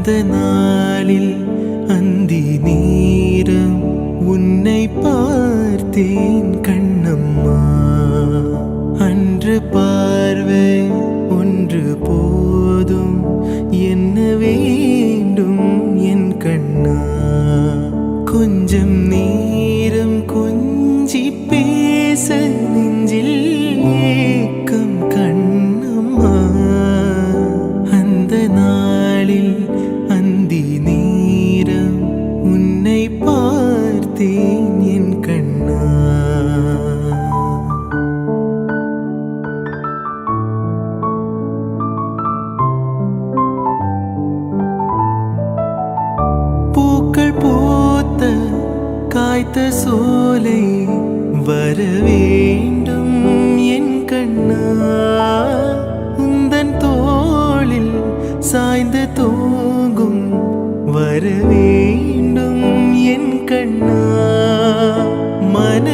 அந்த நாளில் அந்தி நேரம் உன்னை பார்த்தேன் கண்ணம்மா. அன்று பார்வை ஒன்று போதும், என்ன வேண்டும் என் கண்ணா? கொஞ்சம் நேரம் கொஞ்சி பேச நெஞ்சில் ஏக்கம் கண்ணம்மா. அந்த நாளில் அந்தி நேரம் உன்னை பார்த்தேன் என் கண்ணா. பூக்கள் பூத்த காய்த்த சோலை வர வேண்டும் என் கண்ணா. உந்தன் தோளில் சாய்ந்த தூங்கும் வர வேண்டும் என் கண்ணா. மன